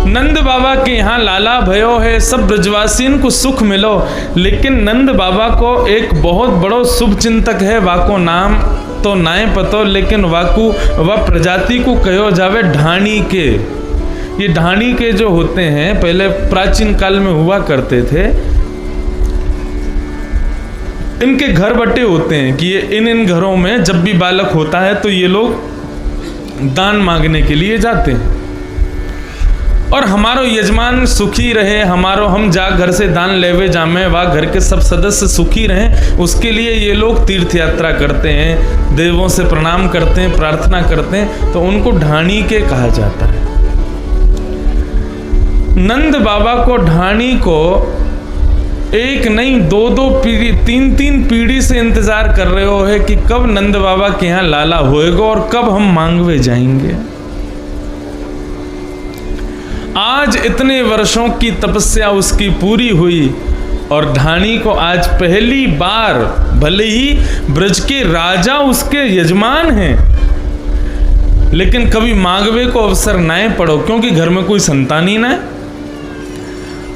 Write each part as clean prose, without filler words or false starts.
नंद बाबा के यहाँ लाला भयो है, सब ब्रजवासियों को सुख मिलो। लेकिन नंद बाबा को एक बहुत बड़ो शुभ चिंतक है, वाको नाम तो नाय पतो, लेकिन वाकू वह प्रजाति को कहो जावे ढाणी के। ये ढाणी के जो होते हैं पहले प्राचीन काल में हुआ करते थे, इनके घर बटे होते हैं कि ये इन घरों में जब भी बालक होता है तो ये लोग दान मांगने के लिए जाते हैं, और हमारो यजमान सुखी रहे, हमारो हम जा घर से दान लेवे जामे, वह घर के सब सदस्य सुखी रहें, उसके लिए ये लोग तीर्थ यात्रा करते हैं, देवों से प्रणाम करते हैं, प्रार्थना करते हैं, तो उनको ढाणी के कहा जाता है। नंद बाबा को ढाणी को एक नहीं दो दो पीढ़ी, तीन तीन पीढ़ी से इंतजार कर रहे हो है कि कब नंद बाबा के यहाँ लाला होएगा और कब हम मांगवे जाएंगे। आज इतने वर्षों की तपस्या उसकी पूरी हुई और ढाणी को आज पहली बार, भले ही ब्रज के राजा उसके यजमान हैं, लेकिन कभी मांगवे को अवसर न पड़ो क्योंकि घर में कोई संतान ही ना।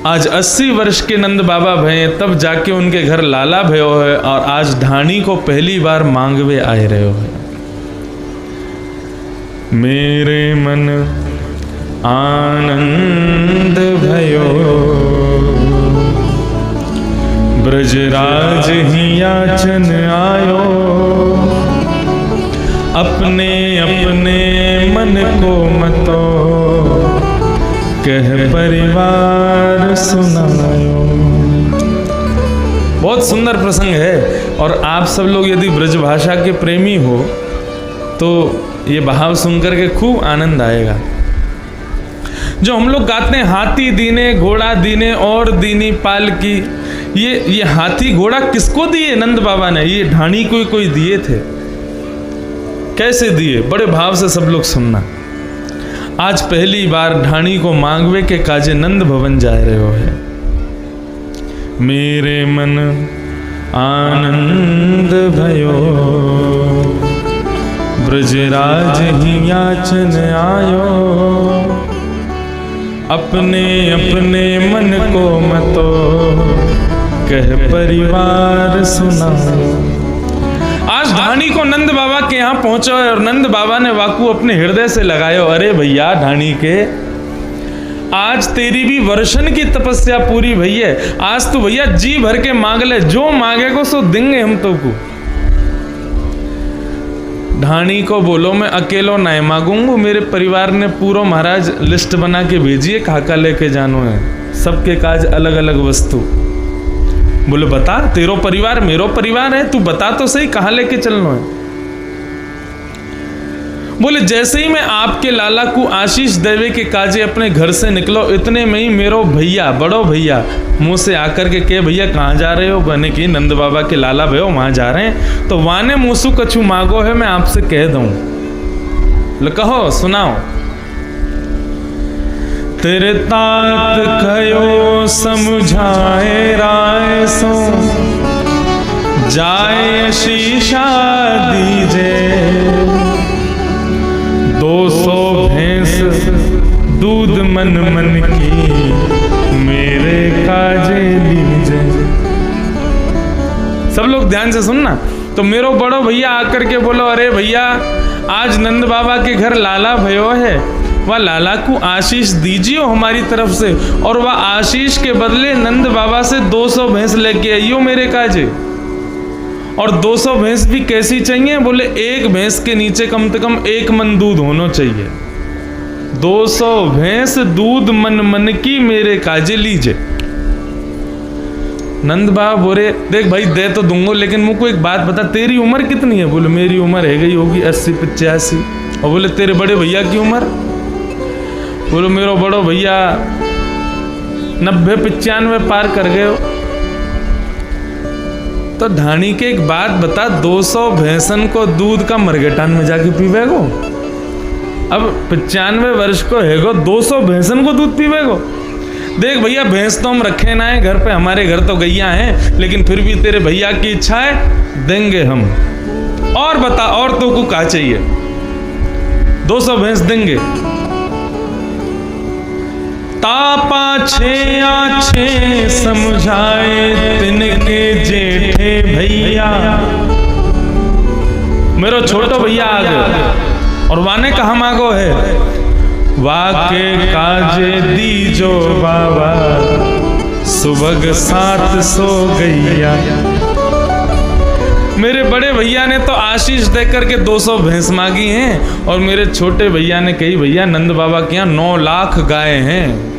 आज 80 वर्ष के नंद बाबा भये तब जाके उनके घर लाला भयो है, और आज ढाणी को पहली बार मांगवे आए रहे हो है। मेरे मन आनंद भयो, ब्रजराज ही याचन आयो, अपने अपने मन को मतो, कह परिवार सुनायो। बहुत सुंदर प्रसंग है, और आप सब लोग यदि ब्रज भाषा के प्रेमी हो तो ये भाव सुनकर के खूब आनंद आएगा। जो हम लोग गाते हैं, हाथी दीने घोड़ा दीने और दीनी पाल की, ये हाथी घोड़ा किसको दिए नंद बाबा ने? ये ढाणी को कोई दिए थे। कैसे दिए? बड़े भाव से सब लोग सुनना। आज पहली बार ढाणी को मांगवे के काजे नंद भवन जा रहे हो है। मेरे मन आनंद भयो, ब्रजराज ही याचन आयो, अपने अपने मन को मतो, कह परिवार सुनाओ। आज ढाणी को नंद बाबा के यहाँ पहुंचो और नंद बाबा ने वाकू अपने हृदय से लगायो, अरे भैया ढाणी के, आज तेरी भी वर्षन की तपस्या पूरी भई है, आज तो भैया जी भर के मांग ले, जो मांगेगो सो देंगे हम तो को। ढाणी को बोलो मैं अकेलो नहीं मांगूंगा, मेरे परिवार ने पूरा महाराज लिस्ट बना के भेजिए, काका लेके जानो है, सबके काज अलग अलग वस्तु। बोले बता, तेरो परिवार मेरो परिवार है, तू बता तो सही कहाँ लेके चलना है। बोले जैसे ही मैं आपके लाला को आशीष देवे के काजे अपने घर से निकलो, इतने में ही मेरो भैया, बड़ो भैया मुंह से आकर के कहे भैया कहाँ जा रहे हो? बने की नंद बाबा के लाला भयो वहां जा रहे हैं, तो वाने मुसु कछु मांगो है, मैं आपसे कह दूं। कहो सुनाओ। तेरे तात कहो समझाए राय सो, जाए शीशा दीजे, 200 भैंस दूध मन मन की, मेरे काजे लीजे। सब लोग ध्यान से सुनना। तो मेरो बड़ो भैया आकर के बोलो, अरे भैया आज नंद बाबा के घर लाला भयो है, वह लाला को आशीष दीजिए हमारी तरफ से, और वह आशीष के बदले नंद बाबा से 200 भैंस लेके आइयो मेरे काजे। और 200 भैंस भी कैसी चाहिए? बोले एक भैंस के नीचे कम से कम 1 मन दूध होना चाहिए। 200 भैंस दूध मन मन की मेरे काजे लीजिए। नंद बाबा बोले देख भाई दे तो दूंगा, लेकिन मुझको एक बात बता, तेरी उम्र कितनी है? बोले मेरी उम्र है गई होगी 80-85। और बोले तेरे बड़े भैया की उम्र? बोलो मेरो बड़ो भैया 90-95 पार कर गए हो। तो ढाणी के एक बात बता, 200 भैंसन को दूध का मरगटान में जाके पीवेगो? अब 95 वर्ष को हैगो, 200 भैंसन को दूध पीवेगो? देख भैया भैंस तो हम रखे ना है घर पे, हमारे घर तो गैया हैं, लेकिन फिर भी तेरे भैया की इच्छा है, देंगे हम। और बता और तो को क्या चाहिए? 200 भैंस देंगे। आछे आछे समझाए तिनके जेठे भैया। मेरो छोटो भैया आ गयो और वाने कहा मांगो है, वाके काजे दीजो बाबा सुबह 700 गैया। मेरे बड़े भैया ने तो आशीष देकर के 200 भैंस मांगी हैं और मेरे छोटे भैया ने कही भैया नंद बाबा के यहाँ 9 लाख गाय हैं।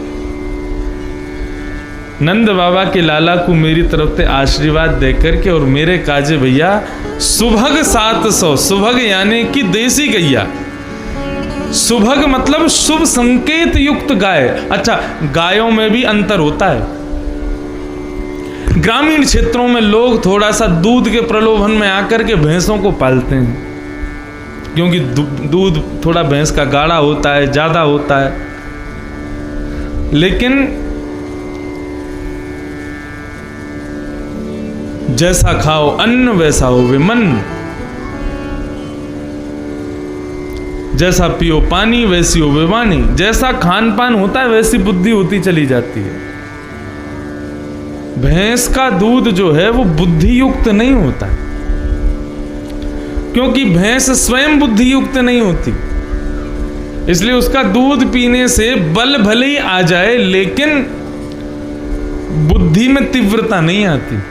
नंद बाबा के लाला को मेरी तरफ से आशीर्वाद देकर के और मेरे काजे भैया सुबह 700, सुबह यानी कि देसी गैया, सुबह मतलब शुभ संकेत युक्त गाय। अच्छा, गायों में भी अंतर होता है। ग्रामीण क्षेत्रों में लोग थोड़ा सा दूध के प्रलोभन में आकर के भैंसों को पालते हैं, क्योंकि दूध थोड़ा भैंस का गाढ़ा होता है, ज्यादा होता है। लेकिन जैसा खाओ अन्न वैसा होवे मन, जैसा पियो पानी वैसी होवे वाणी। जैसा खान पान होता है वैसी बुद्धि होती चली जाती है। भैंस का दूध जो है वो बुद्धि युक्त नहीं होता, क्योंकि भैंस स्वयं बुद्धि युक्त नहीं होती, इसलिए उसका दूध पीने से बल भले ही आ जाए लेकिन बुद्धि में तीव्रता नहीं आती।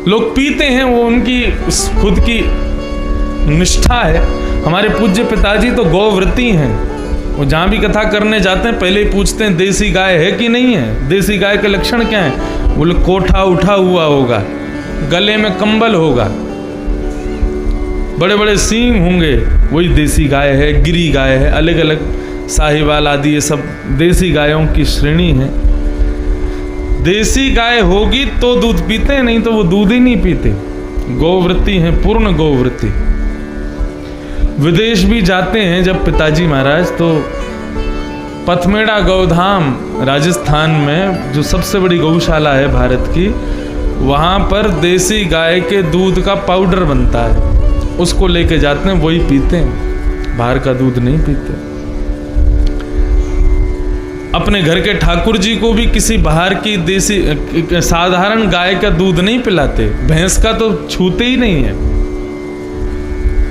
लोग पीते हैं, वो उनकी खुद की निष्ठा है। हमारे पूज्य पिताजी तो गौव्रती हैं, वो जहां भी कथा करने जाते हैं पहले ही पूछते हैं देसी गाय है कि नहीं है। देसी गाय के लक्षण क्या है? बोले कोठा उठा हुआ होगा, गले में कंबल होगा, बड़े बड़े सींग होंगे, वही देसी गाय है। गिरी गाय है, अलग अलग साहिवाल आदि ये सब देसी गायों की श्रेणी है। देसी गाय होगी तो दूध पीते हैं, नहीं तो वो दूध ही नहीं पीते। गौव्रती हैं, पूर्ण गौव्रती। विदेश भी जाते हैं जब पिताजी महाराज, तो पथमेड़ा गौधाम राजस्थान में जो सबसे बड़ी गौशाला है भारत की, वहाँ पर देसी गाय के दूध का पाउडर बनता है, उसको लेके जाते हैं, वही पीते हैं, बाहर का दूध नहीं पीते। अपने घर के ठाकुर जी को भी किसी बाहर की देसी साधारण गाय का दूध नहीं पिलाते, भैंस का तो छूते ही नहीं है,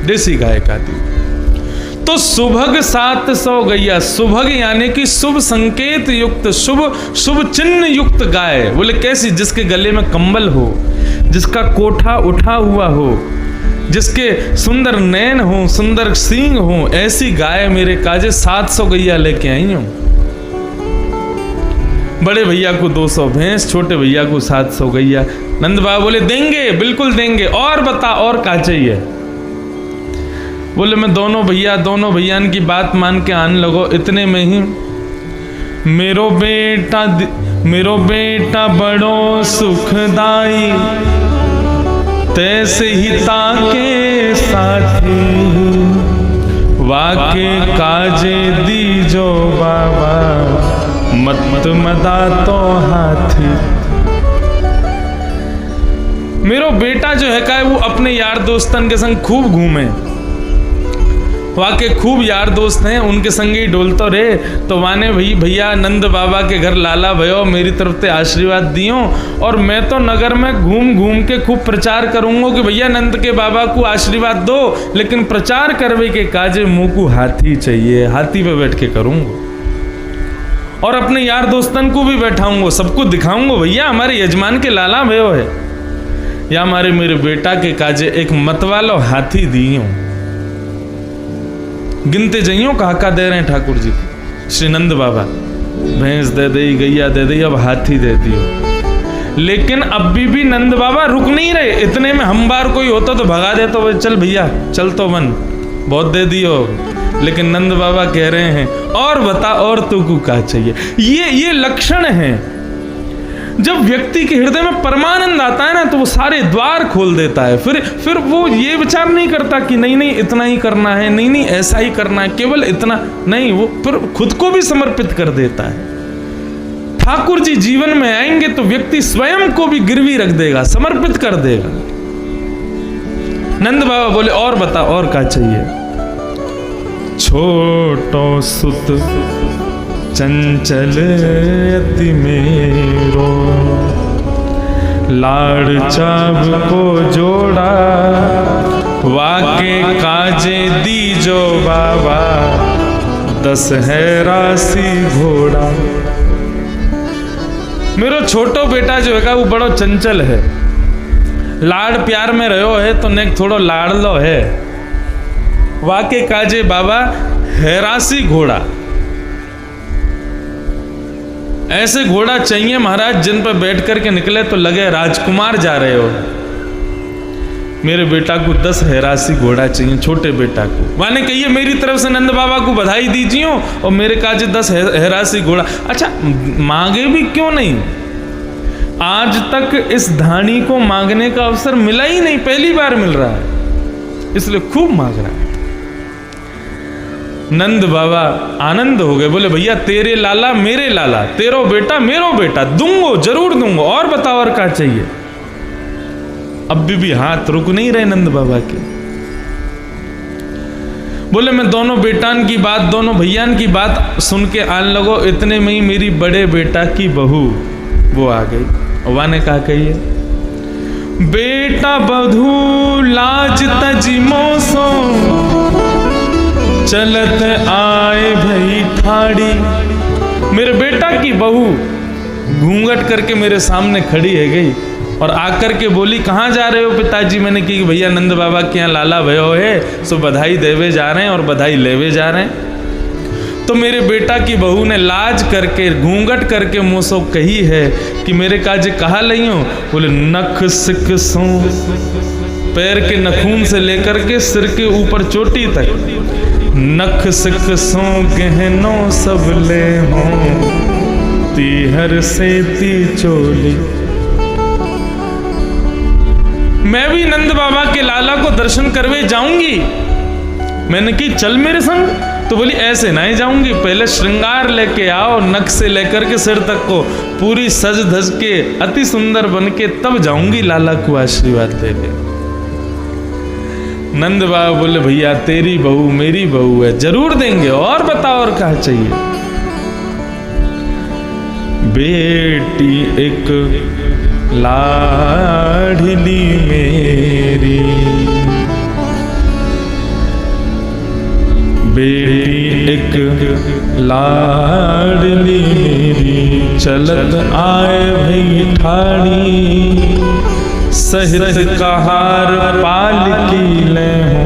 देसी गाय का दूध। तो सुभग 700 गैया, सुभग यानी कि शुभ संकेत युक्त, शुभ चिन्ह युक्त गाय। बोले कैसी? जिसके गले में कंबल हो, जिसका कोठा उठा हुआ हो, जिसके सुंदर नैन हो, सुंदर सींग हो, ऐसी गाय मेरे काजे 700 गैया लेके आई हूं। बड़े भैया को 200 भैंस, छोटे भैया को 700 गैया। नंद बाबा बोले देंगे, बिल्कुल देंगे, और बता और क्या चाहिए? बोले मैं दोनों भैया की बात मान के आने लगो। इतने में ही मेरो बेटा बड़ो सुखदाई, तैसे ही ताके साथी, वाके काजे दीजो बाबा, मत मदा तो हाथी। मेरो बेटा जो है का वो अपने यार दोस्तन के संग खूब घूमे, वाके खूब यार दोस्त हैं, उनके संग ही डोलतो रहे। तो वाने भैया नंद बाबा के घर लाला भयो मेरी तरफ से आशीर्वाद दियो, और मैं तो नगर में घूम घूम के खूब प्रचार करूंगा कि भैया नंद के बाबा को आशीर्वाद दो, लेकिन प्रचार करवे के काजे मुंह को हाथी चाहिए, हाथी पे बैठ के करूंगा। और अपने यार दोस्तन को भी बैठाऊंगा, सबको दिखाऊंगा भैया हमारे यजमान के लाला भयो है, या हमारे मेरे बेटा के काजे एक मतवालो हाथी दियो। गिनते जाइयो कहा दे रहे हैं ठाकुर जी को। श्री नंद बाबा भैंस दे दी, गैया दे दी, अब हाथी दे दियो। लेकिन अब भी नंद बाबा रुक नहीं रहे। इतने में हम बार कोई होता तो भगा दे, तो चल भैया चल तो मन, बहुत दे दियो। लेकिन नंद बाबा कह रहे हैं और बता, और तू को क्या चाहिए? ये लक्षण है। जब व्यक्ति के हृदय में परमानंद आता है ना, तो वो सारे द्वार खोल देता है। फिर वो ये विचार नहीं करता कि नहीं इतना ही करना है, नहीं ऐसा ही करना है, केवल इतना नहीं, वो फिर खुद को भी समर्पित कर देता है। ठाकुर जी जीवन में आएंगे तो व्यक्ति स्वयं को भी गिरवी रख देगा, समर्पित कर देगा। नंद बाबा बोले और बता, और क्या चाहिए? छोटो सुत चंचल अति मेरो, लाड़ चाब को जोड़ा, वाके काजे दीजो बाबा, 10 है राशि घोड़ा। मेरो छोटो बेटा जो है वो बड़ो चंचल है, लाड़ प्यार में रहो है तो नेक थोड़ो लाड़लो है। वाके काजे बाबा हैरासी घोड़ा, ऐसे घोड़ा चाहिए महाराज जिन पर बैठ करके निकले तो लगे राजकुमार जा रहे हो। मेरे बेटा को 10 हैरासी घोड़ा चाहिए, छोटे बेटा को। माने कहिए मेरी तरफ से नंद बाबा को बधाई दीजिए और मेरे काजे 10 हैरासी घोड़ा। अच्छा, मांगे भी क्यों नहीं? आज तक इस धानी को मांगने का अवसर मिला ही नहीं, पहली बार मिल रहा है, इसलिए खूब मांग रहा है। नंद बाबा आनंद हो गए, बोले भैया तेरे लाला मेरे लाला, तेरो बेटा मेरो बेटा, दूंगो जरूर दूंगो, और बताओ और क्या चाहिए। अब भी हाथ रुक नहीं रहे नंद बाबा के। बोले मैं दोनों बेटान की बात, दोनों भैयान की बात सुन के आन लगो। इतने में ही मेरी बड़े बेटा की बहू वो आ गई। वह ने कहा कहिए, बेटा बधू लाज तजी मोसो, चलत आए भई ठाड़ी। मेरे बेटा की बहू घूंघट करके मेरे सामने खड़ी है गई और आकर के बोली, कहाँ जा रहे हो पिताजी? मैंने की भैया नंद बाबा के यहाँ लाला भयो है, सो बधाई देवे जा रहे हैं और बधाई लेवे जा रहे हैं। तो मेरे बेटा की बहू ने लाज करके घूंघट करके मुँह कही है कि मेरे काजे कहा लई हो? बोले नख सिख सो, पैर के नखून से लेकर के सिर के ऊपर चोटी तक, नख सिख सो गहनों सब ले हो, तीहर से ती चोली। मैं भी नंद बाबा के लाला को दर्शन करवे जाऊंगी। मैंने की चल मेरे संग, तो बोली ऐसे नहीं जाऊंगी, पहले श्रृंगार लेके आओ, नख से लेकर के सिर तक को पूरी सज धज के अति सुंदर बन के तब जाऊंगी लाला को आशीर्वाद देने। नंद बाबा बोले भैया तेरी बहू मेरी बहू है, जरूर देंगे, और बताओ और क्या चाहिए। बेटी एक लाडली मेरी, बेटी एक लाडली मेरी, चलत आए भई ठाड़ी, सहित कहार पालकी ले हो,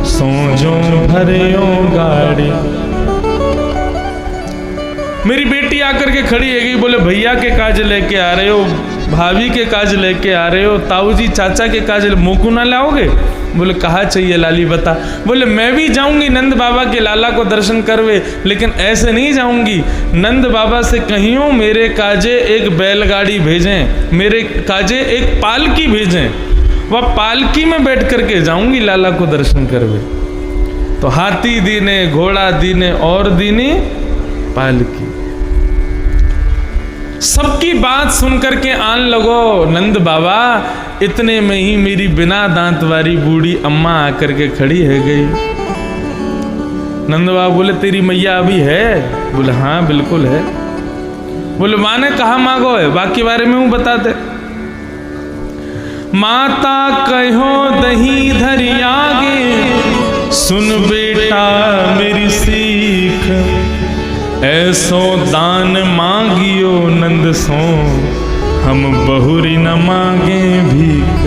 सोजो भरियो गाड़ी। मेरी बेटी आकर के खड़ी है गई। बोले भैया के काज लेके आ रहे हो, भाभी के काज लेके आ रहे हो, ताऊ जी चाचा के काज मोकू ना लाओगे? बोले कहा चाहिए लाली बता। बोले मैं भी जाऊंगी नंद बाबा के लाला को दर्शन करवे, लेकिन ऐसे नहीं जाऊंगी। नंद बाबा से कहियो मेरे काजे एक बैलगाड़ी भेजें, मेरे काजे एक पालकी भेजें, वह पालकी में बैठ करके जाऊंगी लाला को दर्शन करवे। तो हाथी दीने, घोड़ा दीने और दीने पालकी। सबकी बात सुनकर के आन लगो नंद बाबा। इतने में ही मेरी बिना दांत वाली बूढ़ी अम्मा आकर के खड़ी है गई। नंद बाबा बोले तेरी मैया अभी है? बोले हाँ बिल्कुल है। बोले माँ ने कहा मांगो है, बाकी बारे में हूँ बता दे। माता कहो दही धरी आगे, सुन बेटा मेरी सीख, ऐसो दान मांगियो नंद सो, हम बहुरी न मांगे भीख।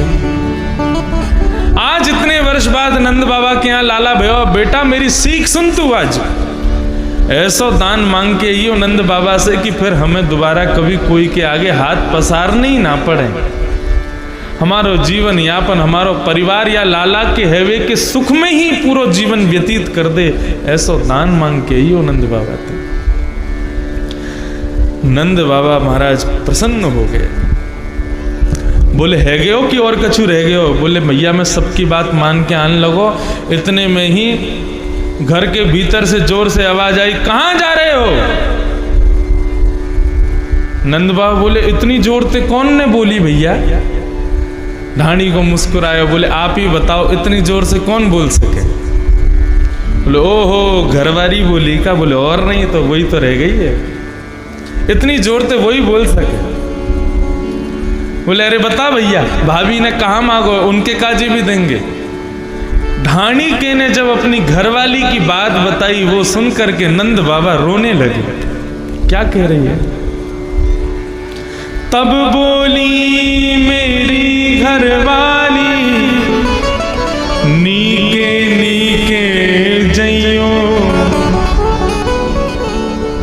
आज इतने वर्ष बाद नंद बाबा के यहाँ लाला भयो, बेटा मेरी सीख सुन तू आज, ऐसो दान मांग के यो नंद बाबा से कि फिर हमें दोबारा कभी कोई के आगे हाथ पसारने ही ना पड़े। हमारो जीवन यापन, हमारो परिवार या लाला के हैवे के सुख में ही पूरा जीवन व्यतीत कर दे, ऐसो दान मांग के यो नंद बाबा थे। नंद बाबा महाराज प्रसन्न हो गए। बोले है गए हो कि और कछु रह गए हो? बोले भैया मैं सबकी बात मान के आने लगो। इतने में ही घर के भीतर से जोर से आवाज आई, कहाँ जा रहे हो? नंद बाबा बोले इतनी जोर से कौन ने बोली भैया? ढाणी को मुस्कुराया, बोले आप ही बताओ इतनी जोर से कौन बोल सके? बोले ओहो घरवाली बोली का? बोले और नहीं तो वही तो रह गई है, इतनी जोर से वही बोल सके। बोले अरे बता भैया, भाभी ने कहा मांगो, उनके काजी भी देंगे। ढाणी के ने जब अपनी घरवाली की बात बताई, वो सुन करके नंद बाबा रोने लगे। क्या कह रही है? तब बोली मेरी घरवाली, नीके नीके जइयो।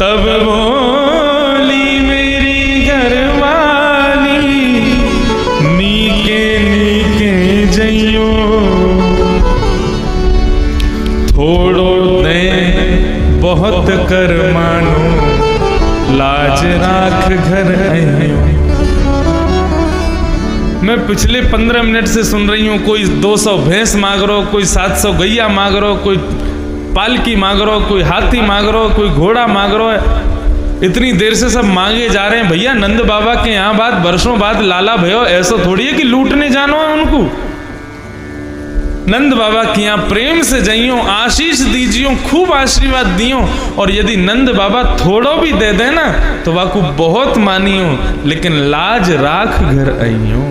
तब बोली मेरी घरवाली, नीके नीके जइयो। थोड़ो दे बहुत कर मानो, लाज राख घर आइयो। मैं पिछले 15 मिनट से सुन रही हूँ, कोई 200 भैंस मांग रहा हो, कोई 700 गैया मांग रहा हो, कोई पालकी मांग रहा हो, कोई हाथी मांग रहा हो, कोई घोड़ा मांग रहा है। इतनी देर से सब मांगे जा रहे हैं। भैया नंद बाबा के यहाँ बात वर्षों बाद लाला भयो, ऐसा थोड़ी है कि लूटने जानो है उनको। नंद बाबा के यहाँ प्रेम से जाइयो, आशीष दीजियो, खूब आशीर्वाद दियो। और यदि नंद बाबा थोड़ो भी दे देना तो वाकू बहुत मानियो, लेकिन लाज राख घर आइयो।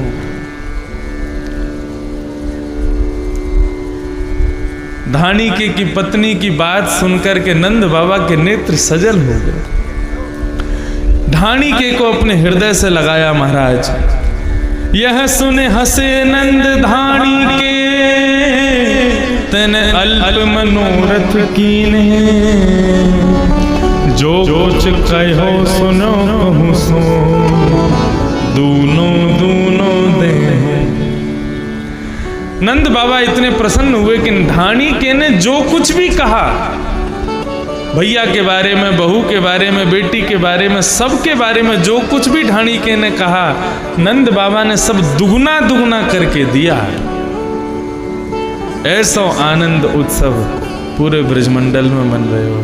ढाणी के की पत्नी की बात सुनकर के नंद बाबा के नेत्र सजल हो गए। ढाणी के को अपने हृदय से लगाया महाराज। यह सुने हंसे नंद ढाणी के, तन अल्प मनोरथ कीने। जो कुछ कहो सुनो कहूँ सो, दूनो दूनो दे। नंद बाबा इतने प्रसन्न हुए कि ढाणी के ने जो कुछ भी कहा, भैया के बारे में, बहू के बारे में, बेटी के बारे में, सबके बारे में जो कुछ भी ढाणी के ने कहा, नंद बाबा ने सब दुगना दुगना करके दिया। ऐसा आनंद उत्सव पूरे ब्रजमंडल में मन रहे हो।